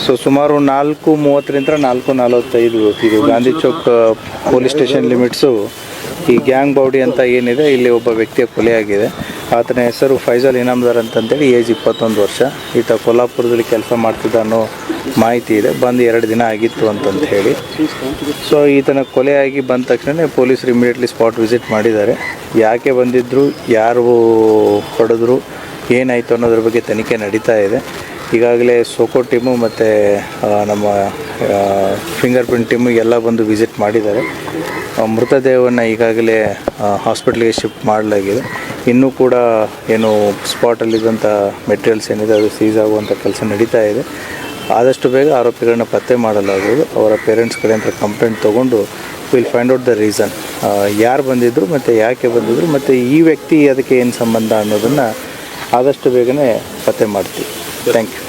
So ಸುಮಾರು 4:30ರಿಂದ 4:45 ಇದು Gandhi Chowk police station limits ಈ ಗ್ಯಾಂಗ್ ಬೌಡಿ ಅಂತ ಏನಿದೆ ಇಲ್ಲಿ ಒಬ್ಬ ವ್ಯಕ್ತಿಯ ಕೊಲೆಯಾಗಿದೆ. ಆತನ ಹೆಸರು ಫೈಜಲ್ ಇನಾಮ್ದಾರ್ ಅಂತಂತೇಳಿ, ಏಜ್ 21 ವರ್ಷ. ಈತ ಕೊಲ್ಲಾಪುರದಲ್ಲಿ ಕೆಲಸ ಮಾಡ್ತಿದ್ದ ಅನ್ನೋ ಮಾಹಿತಿ ಇದೆ. ಬಂದು 2 ದಿನ ಆಗಿತ್ತು ಅಂತಂತ ಹೇಳಿ. ಸೊ ಈತನ ಕೊಲೆಯಾಗಿ ಬಂದ ತಕ್ಷಣ ಪೊಲೀಸರು ಇಮಿಡಿಯೇಟ್ಲಿ ಸ್ಪಾಟ್ ವಿಸಿಟ್ ಮಾಡಿದ್ದಾರೆ. ಯಾಕೆ ಬಂದಿದ್ದರು, ಯಾರು ಹೊಡೆದ್ರು, ಏನಾಯಿತು ಅನ್ನೋದ್ರ ಬಗ್ಗೆ ತನಿಖೆ ನಡೀತಾ ಇದೆ. ಈಗಾಗಲೇ ಸೋಕೋ ಟೀಮು ಮತ್ತು ನಮ್ಮ ಫಿಂಗರ್ ಪ್ರಿಂಟ್ ಟೀಮು ಎಲ್ಲ ಬಂದು ವಿಸಿಟ್ ಮಾಡಿದ್ದಾರೆ. ಮೃತದೇಹವನ್ನು ಈಗಾಗಲೇ ಹಾಸ್ಪಿಟ್ಲಿಗೆ ಶಿಫ್ಟ್ ಮಾಡಲಾಗಿದೆ. ಇನ್ನೂ ಕೂಡ ಏನು ಸ್ಪಾಟಲ್ಲಿದ್ದಂಥ ಮೆಟೀರಿಯಲ್ಸ್ ಏನಿದೆ ಅದು ಸೀಸ್ ಆಗುವಂಥ ಕೆಲಸ ನಡೀತಾ ಇದೆ. ಆದಷ್ಟು ಬೇಗ ಆರೋಪಿಗಳನ್ನ ಪತ್ತೆ ಮಾಡಲಾಗುವುದು. ಅವರ ಪೇರೆಂಟ್ಸ್ ಕಡೆಯಿಂದ ಕಂಪ್ಲೇಂಟ್ ತೊಗೊಂಡು will find out the reason, ಯಾರು ಬಂದಿದ್ದರು ಮತ್ತು ಯಾಕೆ ಬಂದಿದ್ದರು ಮತ್ತು ಈ ವ್ಯಕ್ತಿ ಅದಕ್ಕೆ ಏನು ಸಂಬಂಧ ಅನ್ನೋದನ್ನು ಆದಷ್ಟು ಬೇಗನೆ ಪತ್ತೆ ಮಾಡ್ತೀವಿ. Thank you.